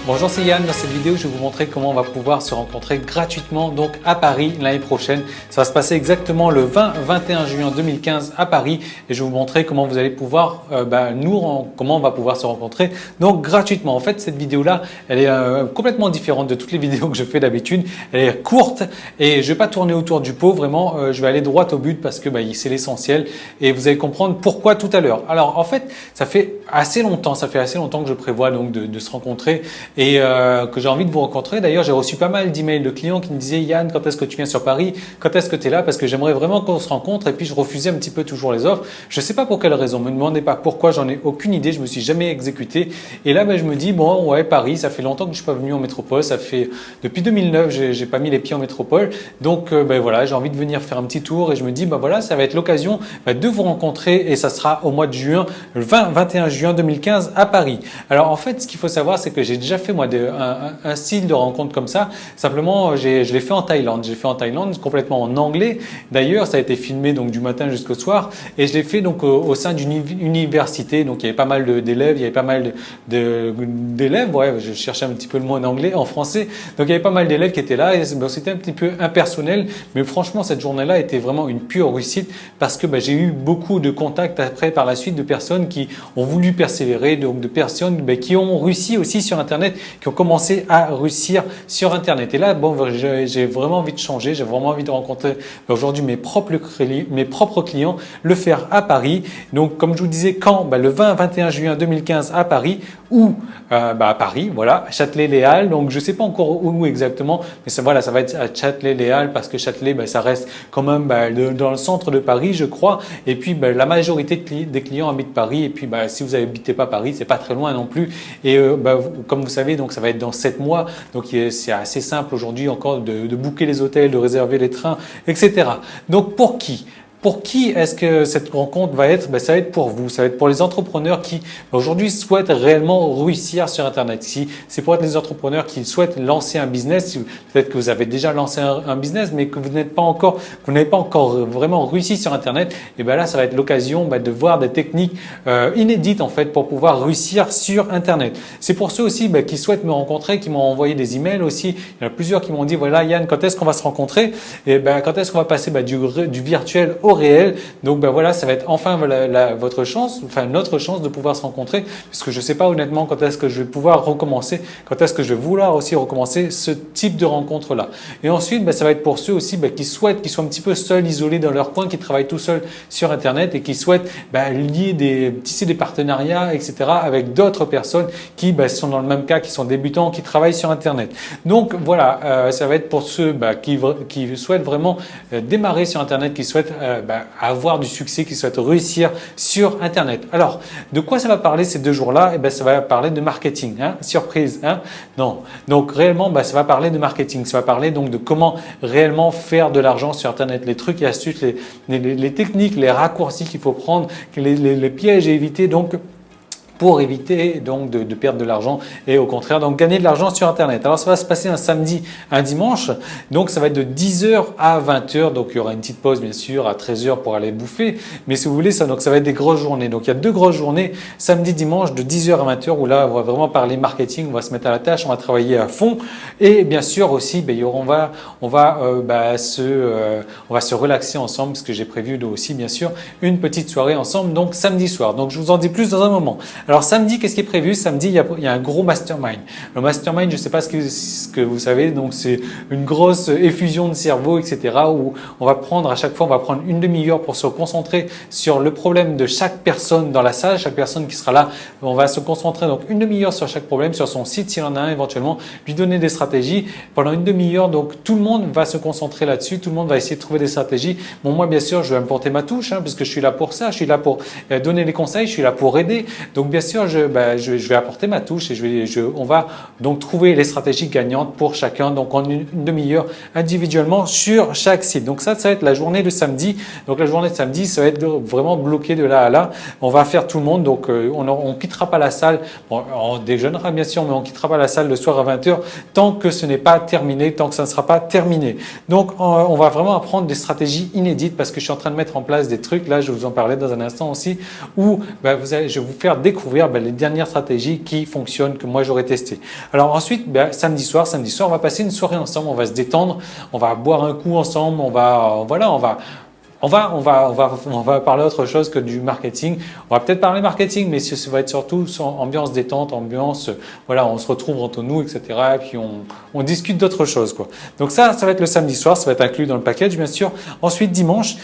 Bonjour, c'est Yann. Dans cette vidéo, je vais vous montrer comment on va pouvoir se rencontrer gratuitement donc à Paris l'année prochaine. Ça va se passer exactement le 20-21 juin 2015 à Paris et je vais vous montrer comment vous allez pouvoir, comment on va pouvoir se rencontrer donc gratuitement. En fait, cette vidéo-là, elle est complètement différente de toutes les vidéos que je fais d'habitude. Elle est courte et je vais pas tourner autour du pot. Vraiment, je vais aller droit au but parce que c'est l'essentiel et vous allez comprendre pourquoi tout à l'heure. Alors, en fait, ça fait assez longtemps que je prévois donc de se rencontrer et que j'ai envie de vous rencontrer. D'ailleurs, j'ai reçu pas mal d'emails de clients qui me disaient « Yann, quand est-ce que tu viens sur Paris? Quand est-ce que tu es là? Parce que j'aimerais vraiment qu'on se rencontre. » Et puis, je refusais un petit peu toujours les offres. Je ne sais pas pour quelle raison. Ne me demandez pas pourquoi, j'en ai aucune idée. Je me suis jamais exécuté. Et là, je me dis « Bon, ouais, Paris, ça fait longtemps que je suis pas venu en métropole. Ça fait depuis 2009, j'ai pas mis les pieds en métropole. Donc, voilà, j'ai envie de venir faire un petit tour. Et je me dis « voilà, ça va être l'occasion de vous rencontrer. Et ça sera au mois de juin, le 20-21 juin 2015 à Paris. » Alors, en fait, ce qu'il faut savoir, c'est que j'ai déjà fait moi un style de rencontre comme ça. Simplement, je l'ai fait en Thaïlande. J'ai fait en Thaïlande complètement en anglais. D'ailleurs, ça a été filmé donc du matin jusqu'au soir. Et je l'ai fait donc au sein d'une université. Donc, il y avait pas mal d'élèves. Il y avait pas mal d'élèves. Ouais, je cherchais un petit peu le mot en anglais, en français. Donc, il y avait pas mal d'élèves qui étaient là. Et c'était un petit peu impersonnel. Mais franchement, cette journée-là était vraiment une pure réussite parce que j'ai eu beaucoup de contacts après par la suite de personnes qui ont voulu persévérer, donc de personnes qui ont réussi aussi sur Internet, qui ont commencé à réussir sur Internet. Et là, j'ai vraiment envie de changer, j'ai vraiment envie de rencontrer aujourd'hui mes propres clients, le faire à Paris. Donc, comme je vous disais, quand le 20-21 juin 2015 à Paris ou à Paris, voilà, Châtelet-Les Halles. Donc, je ne sais pas encore où exactement, mais ça va être à Châtelet-Les Halles parce que Châtelet, ça reste quand même dans le centre de Paris, je crois. Et puis, la majorité des clients habitent Paris. Et puis, si vous n'habitez pas Paris, c'est pas très loin non plus. Et comme vous savez, donc ça va être dans 7 mois. Donc, c'est assez simple aujourd'hui encore de booker les hôtels, de réserver les trains, etc. Donc, pour qui? Pour qui est-ce que cette rencontre va être? Ça va être pour vous, ça va être pour les entrepreneurs qui aujourd'hui souhaitent réellement réussir sur Internet. Si c'est pour être les entrepreneurs qui souhaitent lancer un business, peut-être que vous avez déjà lancé un business, mais que vous n'avez pas encore vraiment réussi sur Internet, et là ça va être l'occasion de voir des techniques inédites en fait pour pouvoir réussir sur Internet. C'est pour ceux aussi qui souhaitent me rencontrer, qui m'ont envoyé des emails aussi. Il y en a plusieurs qui m'ont dit voilà Yann, quand est-ce qu'on va se rencontrer? Et quand est-ce qu'on va passer du virtuel au réel. Donc voilà, ça va être enfin votre chance, enfin notre chance de pouvoir se rencontrer, puisque je ne sais pas honnêtement quand est-ce que je vais pouvoir recommencer, quand est-ce que je vais vouloir aussi recommencer ce type de rencontre-là. Et ensuite, ça va être pour ceux aussi qui souhaitent, qui sont un petit peu seuls, isolés dans leur coin, qui travaillent tout seuls sur Internet et qui souhaitent tisser des partenariats, etc. avec d'autres personnes qui sont dans le même cas, qui sont débutants, qui travaillent sur Internet. Donc voilà, ça va être pour ceux qui souhaitent vraiment démarrer sur Internet, qui souhaitent avoir du succès, qui souhaitent réussir sur Internet. Alors, de quoi ça va parler ces 2 jours-là? Ça va parler de marketing, surprise, non. Donc réellement, ça va parler de marketing. Ça va parler donc de comment réellement faire de l'argent sur Internet, les trucs et astuces, les techniques, les raccourcis qu'il faut prendre, les pièges à éviter. Donc pour éviter donc de perdre de l'argent et au contraire donc gagner de l'argent sur Internet. Alors ça va se passer un samedi, un dimanche, donc ça va être de 10h à 20h, donc il y aura une petite pause bien sûr à 13h pour aller bouffer, mais si vous voulez ça, donc ça va être des grosses journées. Donc il y a 2 grosses journées, samedi, dimanche de 10h à 20h où là on va vraiment parler marketing, on va se mettre à la tâche, on va travailler à fond et bien sûr aussi on va se relaxer ensemble parce que j'ai prévu aussi bien sûr une petite soirée ensemble donc samedi soir. Donc je vous en dis plus dans un moment. Alors samedi, qu'est-ce qui est prévu? Samedi, il y a un gros mastermind. Le mastermind, je ne sais pas ce que vous savez, donc c'est une grosse effusion de cerveau, etc. où on va prendre à chaque fois, on va prendre une demi-heure pour se concentrer sur le problème de chaque personne dans la salle, chaque personne qui sera là. On va se concentrer donc une demi-heure sur chaque problème, sur son site s'il en a un éventuellement, lui donner des stratégies. Pendant une demi-heure, donc tout le monde va se concentrer là-dessus, tout le monde va essayer de trouver des stratégies. Bon, moi bien sûr, je vais apporter ma touche, parce que je suis là pour ça, je suis là pour donner des conseils, je suis là pour aider. Donc bien sûr, je vais apporter ma touche et on va donc trouver les stratégies gagnantes pour chacun, donc en une demi-heure individuellement sur chaque site. Donc ça va être la journée de samedi. Donc la journée de samedi, ça va être vraiment bloqué de là à là. On va faire tout le monde, donc on quittera pas la salle. Bon, on déjeunera bien sûr, mais on quittera pas la salle le soir à 20h tant que ce n'est pas terminé, tant que ça ne sera pas terminé. Donc on va vraiment apprendre des stratégies inédites parce que je suis en train de mettre en place des trucs. Là, je vais vous en parler dans un instant aussi où je vais vous faire découvrir découvrir les dernières stratégies qui fonctionnent, que moi j'aurais testé. Alors ensuite, samedi soir, on va passer une soirée ensemble, on va se détendre, on va boire un coup ensemble, on va parler autre chose que du marketing. On va peut-être parler marketing, mais ça va être surtout ambiance détente, ambiance, voilà, on se retrouve entre nous, etc. Et puis on discute d'autres choses, quoi. Donc ça va être le samedi soir, ça va être inclus dans le package, bien sûr. Ensuite, dimanche,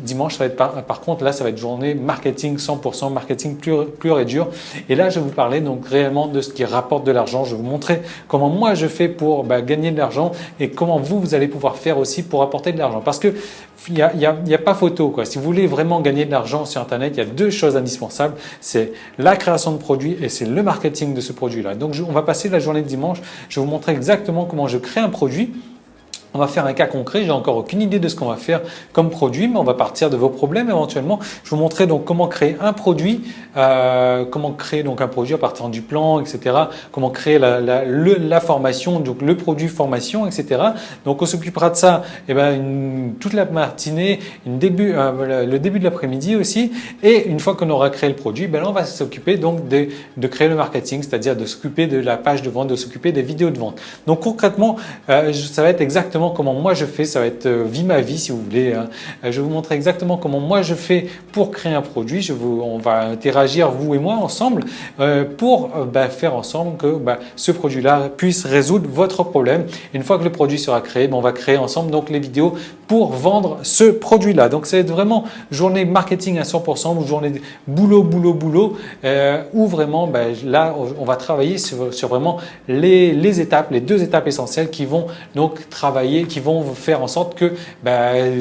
dimanche, ça va être par contre, là, ça va être journée marketing 100%, marketing pur et dur. Et là, je vais vous parler donc réellement de ce qui rapporte de l'argent. Je vais vous montrer comment moi je fais pour gagner de l'argent et comment vous allez pouvoir faire aussi pour apporter de l'argent. Parce que il n'y a pas photo, quoi. Si vous voulez vraiment gagner de l'argent sur Internet, il y a deux choses indispensables. C'est la création de produits et c'est le marketing de ce produit-là. Donc, on va passer la journée de dimanche. Je vais vous montrer exactement comment je crée un produit. On va faire un cas concret, j'ai encore aucune idée de ce qu'on va faire comme produit, mais on va partir de vos problèmes éventuellement. Je vais vous montrer donc comment créer un produit, à partir du plan, etc. Comment créer la formation, donc le produit formation, etc. Donc on s'occupera de ça toute la matinée, le début de l'après-midi aussi. Et une fois qu'on aura créé le produit, là on va s'occuper donc de créer le marketing, c'est-à-dire de s'occuper de la page de vente, de s'occuper des vidéos de vente. Donc concrètement, ça va être exactement comment moi je fais, ça va être vie ma vie si vous voulez. Je vais vous montrer exactement comment moi je fais pour créer un produit. On va interagir vous et moi ensemble pour faire ensemble que ce produit-là puisse résoudre votre problème. Une fois que le produit sera créé, on va créer ensemble donc les vidéos pour vendre ce produit-là. Donc c'est vraiment journée marketing à 100% ou journée boulot où vraiment là on va travailler sur vraiment les étapes, les deux étapes essentielles qui vont donc travailler, qui vont faire en sorte que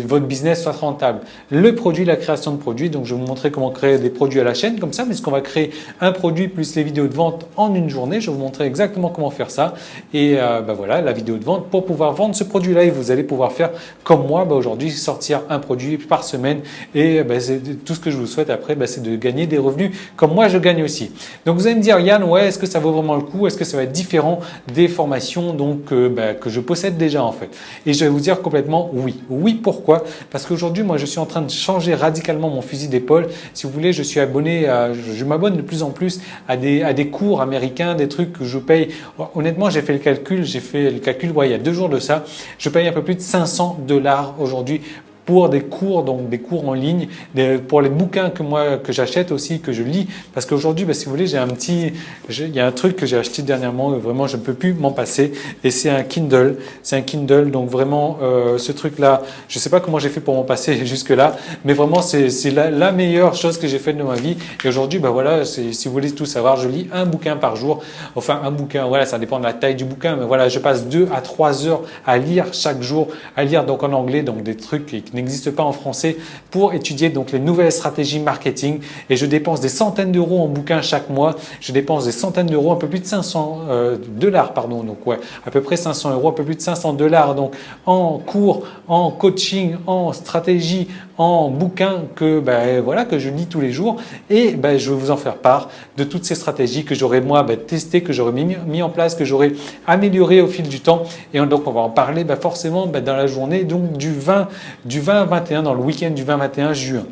votre business soit rentable. Le produit, la création de produits. Donc je vais vous montrer comment créer des produits à la chaîne comme ça, puisqu'on va créer un produit plus les vidéos de vente en une journée. Je vais vous montrer exactement comment faire ça. Et voilà, la vidéo de vente pour pouvoir vendre ce produit-là. Et vous allez pouvoir faire comme moi aujourd'hui, sortir un produit par semaine. Et c'est tout ce que je vous souhaite après, c'est de gagner des revenus comme moi je gagne aussi. Donc vous allez me dire, Yann, est-ce que ça vaut vraiment le coup? Est-ce que ça va être différent des formations que je possède déjà en fait? Et je vais vous dire complètement oui. Oui, pourquoi? Parce qu'aujourd'hui, moi, je suis en train de changer radicalement mon fusil d'épaule. Si vous voulez, je m'abonne de plus en plus à des cours américains, des trucs que je paye. Honnêtement, j'ai fait le calcul, il y a 2 jours de ça. Je paye un peu plus de $500 aujourd'hui pour des cours, donc des cours en ligne, pour les bouquins que j'achète aussi, que je lis. Parce qu'aujourd'hui, si vous voulez, il y a un truc que j'ai acheté dernièrement, vraiment je ne peux plus m'en passer, et c'est un Kindle. C'est un Kindle, donc vraiment ce truc-là, je ne sais pas comment j'ai fait pour m'en passer jusque-là, mais vraiment c'est la meilleure chose que j'ai faite de ma vie. Et aujourd'hui, voilà, si vous voulez tout savoir, je lis un bouquin par jour. Enfin, un bouquin, voilà, ça dépend de la taille du bouquin, mais voilà, je passe 2 à 3 heures à lire chaque jour, à lire donc en anglais, donc des trucs qui n'existe pas en français pour étudier donc les nouvelles stratégies marketing, et je dépense des centaines d'euros en bouquins chaque mois. Je dépense des centaines d'euros, un peu plus de $500, pardon, donc ouais, à peu près 500 euros, un peu plus de $500 donc en cours, en coaching, en stratégie, en bouquins que je lis tous les jours, et je vais vous en faire part de toutes ces stratégies que j'aurais moi testées, que j'aurais mis en place, que j'aurais améliorées au fil du temps. Et donc on va en parler forcément dans la journée donc du 20-21, dans le week-end du 20-21 juin.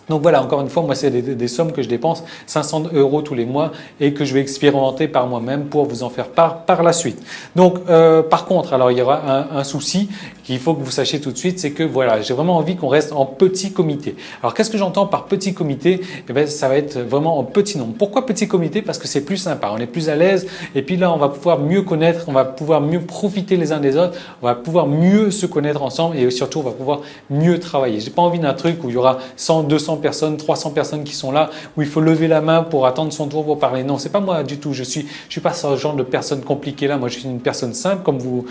Donc voilà, encore une fois, moi c'est des sommes que je dépense, 500 euros tous les mois, et que je vais expérimenter par moi-même pour vous en faire part par la suite. Donc par contre, alors il y aura un souci qu'il faut que vous sachiez tout de suite, c'est que voilà, j'ai vraiment envie qu'on reste en petit comité. Alors qu'est-ce que j'entends par petit comité? Ça va être vraiment en petit nombre. Pourquoi petit comité? Parce que c'est plus sympa, on est plus à l'aise, et puis là on va pouvoir mieux connaître, on va pouvoir mieux profiter les uns des autres, on va pouvoir mieux se connaître ensemble, et surtout on va pouvoir mieux travailler. J'ai pas envie d'un truc où il y aura 100, 200 personnes, 300 personnes qui sont là, où il faut lever la main pour attendre son tour pour parler. Non, c'est pas moi du tout. Je suis pas ce genre de personne compliquée là. Moi, je suis une personne simple, comme vous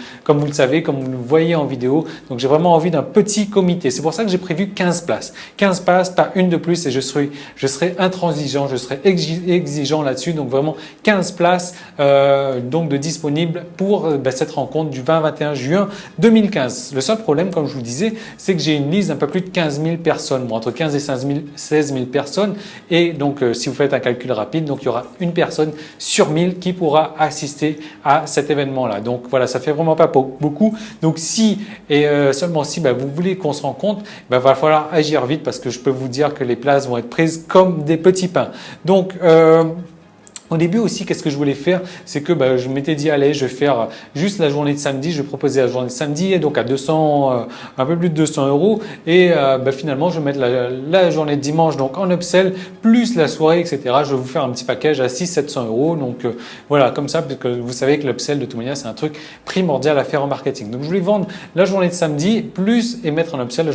le savez, comme vous le voyez en vidéo. Donc, j'ai vraiment envie d'un petit comité. C'est pour ça que j'ai prévu 15 places. 15 places, pas une de plus, et je serai intransigeant, je serai exigeant là-dessus. Donc, vraiment 15 places donc de disponibles pour cette rencontre du 20-21 juin 2015. Le seul problème, comme je vous disais, c'est que j'ai une liste d'un peu plus de 15 000 personnes, entre 15 et 16 000 personnes, et donc si vous faites un calcul rapide, donc il y aura une personne sur 1000 qui pourra assister à cet événement-là. Donc voilà, ça fait vraiment pas beaucoup. Donc si et seulement si vous voulez qu'on se rencontre, il va falloir agir vite parce que je peux vous dire que les places vont être prises comme des petits pains. Donc, au début aussi, qu'est-ce que je voulais faire? C'est que je m'étais dit, allez, je vais faire juste la journée de samedi. Je vais proposer la journée de samedi, et donc à 200, un peu plus de 200 euros. Et finalement, je vais mettre la journée de dimanche donc en upsell, plus la soirée, etc. Je vais vous faire un petit package à 600-700 euros. Donc voilà, comme ça, parce que vous savez que l'upsell, de toute manière, c'est un truc primordial à faire en marketing. Donc je voulais vendre la journée de samedi, plus et mettre en upsell la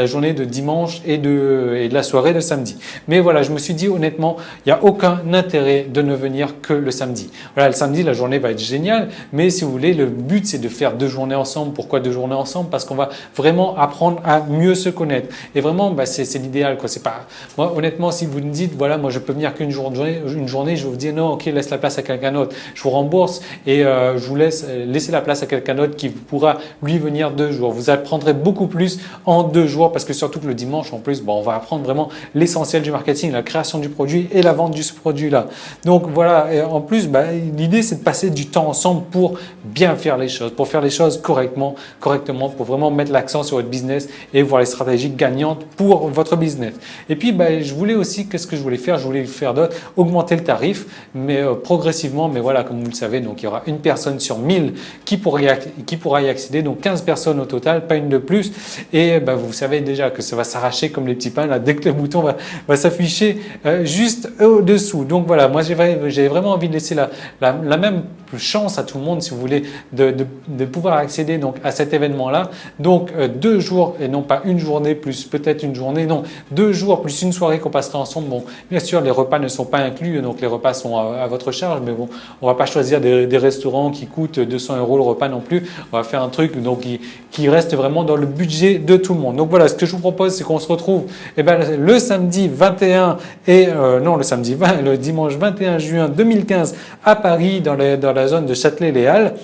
journée de dimanche et de la soirée de samedi. Mais voilà, je me suis dit honnêtement, il n'y a aucun intérêt de ne venir que le samedi. Voilà, le samedi, la journée va être géniale, mais si vous voulez, le but, c'est de faire 2 journées ensemble. Pourquoi 2 journées ensemble? Parce qu'on va vraiment apprendre à mieux se connaître. Et vraiment, c'est l'idéal, quoi. C'est pas, moi, honnêtement, si vous me dites, voilà, moi, je peux venir qu'une journée, je vais vous dire, non, ok, laisse la place à quelqu'un d'autre. Je vous rembourse et je vous laisser la place à quelqu'un d'autre qui pourra, lui, venir 2 jours. Vous apprendrez beaucoup plus en 2 jours parce que surtout que le dimanche, en plus, on va apprendre vraiment l'essentiel du marketing, la création du produit et la vente de ce produit-là. Donc voilà, et en plus, l'idée c'est de passer du temps ensemble pour bien faire les choses, pour faire les choses correctement, pour vraiment mettre l'accent sur votre business et voir les stratégies gagnantes pour votre business. Et puis, je voulais aussi, qu'est-ce que je voulais faire? Je voulais faire d'autre, augmenter le tarif, mais progressivement, mais voilà, comme vous le savez, donc il y aura une personne sur 1000 qui pourra y accéder, donc 15 personnes au total, pas une de plus. Et vous savez déjà que ça va s'arracher comme les petits pains, là, dès que le bouton va s'afficher juste au-dessous. Donc voilà, moi j'ai vraiment envie de laisser la même chance à tout le monde, si vous voulez, de pouvoir accéder donc à cet événement-là. Donc 2 jours et non pas une journée plus peut-être une journée, non, 2 jours plus une soirée qu'on passera ensemble. Bon, bien sûr, les repas ne sont pas inclus, donc les repas sont à votre charge, mais bon, on va pas choisir des restaurants qui coûtent 200 euros le repas non plus. On va faire un truc donc qui reste vraiment dans le budget de tout le monde. Donc voilà, ce que je vous propose, c'est qu'on se retrouve le samedi 21 et non, le samedi 20, le dimanche 21 juin 2015 à Paris, dans la zone de Châtelet-Les Halles.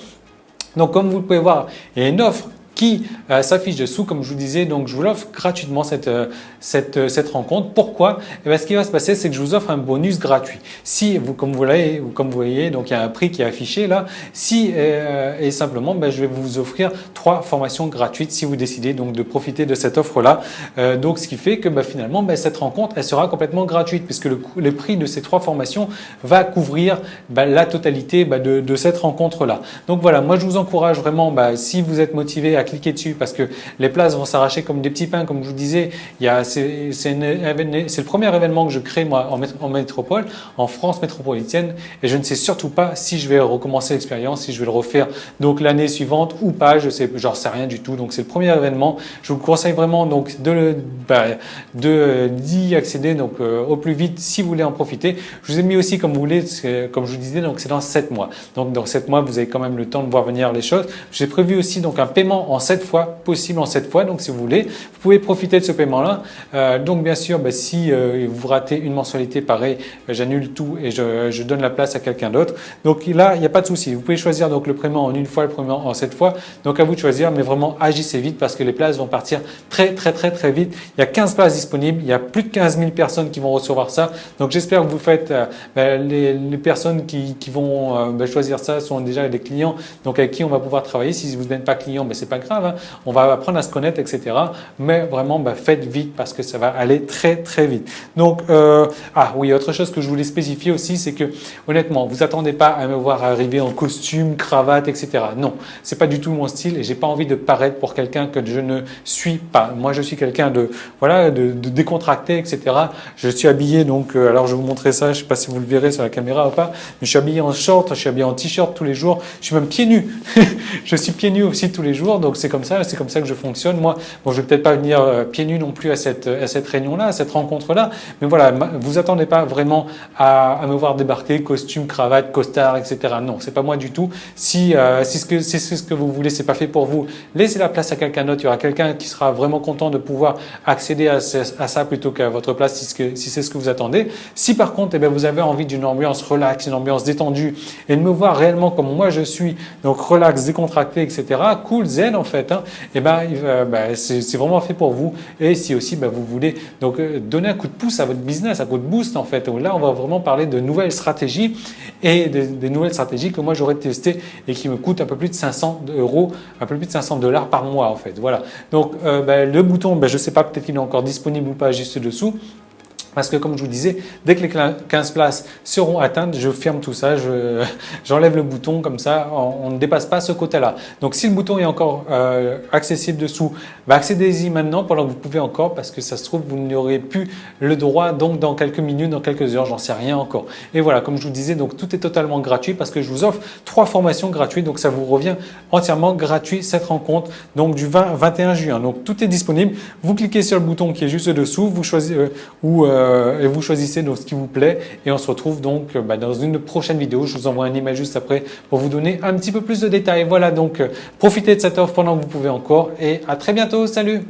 Donc comme vous pouvez voir, il y a une offre qui s'affiche dessous, comme je vous disais. Donc je vous l'offre gratuitement cette rencontre. Pourquoi? Ce qui va se passer, c'est que je vous offre un bonus gratuit. Si vous, comme vous voyez, donc il y a un prix qui est affiché là. Et simplement, je vais vous offrir 3 formations gratuites si vous décidez donc de profiter de cette offre là. Donc ce qui fait que finalement, cette rencontre, elle sera complètement gratuite puisque le prix de ces 3 formations va couvrir la totalité de cette rencontre là. Donc voilà, moi je vous encourage vraiment, si vous êtes motivé à cliquer dessus parce que les places vont s'arracher comme des petits pains, comme je vous disais. C'est le premier événement que je crée moi en métropole, en France métropolitaine, et je ne sais surtout pas si je vais recommencer l'expérience, si je vais le refaire donc l'année suivante ou pas. J'en sais rien du tout. Donc c'est le premier événement. Je vous conseille vraiment donc d'y accéder donc au plus vite si vous voulez en profiter. Je vous ai mis aussi comme vous voulez, comme je vous disais, donc c'est dans 7 mois. Donc dans 7 mois, vous avez quand même le temps de voir venir les choses. J'ai prévu aussi donc un paiement en 7 fois, possible en 7 fois. Donc si vous voulez, vous pouvez profiter de ce paiement-là. Donc bien sûr, si vous ratez une mensualité, pareil, j'annule tout et je donne la place à quelqu'un d'autre. Donc là, il n'y a pas de souci. Vous pouvez choisir donc le paiement en 1 fois, le paiement en 7 fois. Donc à vous de choisir, mais vraiment agissez vite parce que les places vont partir très vite. Il y a 15 places disponibles. Il y a plus de 15 000 personnes qui vont recevoir ça. Donc j'espère que vous faites, les personnes qui vont choisir ça sont déjà des clients, donc avec qui on va pouvoir travailler. Si vous n'êtes pas client, c'est pas grave, hein. On va apprendre à se connaître, etc. Mais vraiment, faites vite parce que ça va aller très vite. Donc, oui, autre chose que je voulais spécifier aussi, c'est que honnêtement, vous attendez pas à me voir arriver en costume, cravate, etc. Non, c'est pas du tout mon style et j'ai pas envie de paraître pour quelqu'un que je ne suis pas. Moi, je suis quelqu'un de décontracté, etc. Je suis habillé donc, alors je vais vous montrer ça. Je sais pas si vous le verrez sur la caméra ou pas, mais je suis habillé en short, je suis habillé en t-shirt tous les jours. Je suis même pieds nus. Je suis pieds nus aussi tous les jours, donc c'est comme ça que je fonctionne. Moi, je vais peut-être pas venir pieds nus non plus à cette réunion-là, à cette rencontre-là, mais voilà, vous attendez pas vraiment à me voir débarquer, costume, cravate, costard, etc. Non, c'est pas moi du tout. Si c'est ce que vous voulez, c'est pas fait pour vous, laissez la place à quelqu'un d'autre. Il y aura quelqu'un qui sera vraiment content de pouvoir accéder à ça plutôt qu'à votre place si c'est ce que vous attendez. Si par contre, vous avez envie d'une ambiance relax, une ambiance détendue et de me voir réellement comme moi je suis, donc relax, décontracté, etc. Cool, zen en fait, hein, et ben, c'est vraiment fait pour vous. Et si aussi vous voulez donc donner un coup de pouce à votre business, un coup de boost en fait, là on va vraiment parler de nouvelles stratégies et des nouvelles stratégies que moi j'aurais testées et qui me coûtent un peu plus de 500 €, un peu plus de 500 $ par mois en fait. Voilà. Donc le bouton, je ne sais pas, peut-être qu'il est encore disponible ou pas juste dessous. Parce que comme je vous disais, dès que les 15 places seront atteintes, je ferme tout ça, j'enlève le bouton, comme ça on ne dépasse pas ce quota-là. Donc si le bouton est encore accessible dessous, accédez-y maintenant pendant que vous pouvez encore, parce que ça se trouve vous n'aurez plus le droit donc dans quelques minutes, dans quelques heures, j'en sais rien encore. Et voilà, comme je vous disais, donc tout est totalement gratuit parce que je vous offre 3 formations gratuites, donc ça vous revient entièrement gratuit cette rencontre donc du 20-21 juin. Donc tout est disponible, vous cliquez sur le bouton qui est juste dessous, vous choisissez et vous choisissez donc ce qui vous plaît et on se retrouve donc dans une prochaine vidéo. Je vous envoie un email juste après pour vous donner un petit peu plus de détails. Voilà, donc profitez de cette offre pendant que vous pouvez encore et à très bientôt. Salut!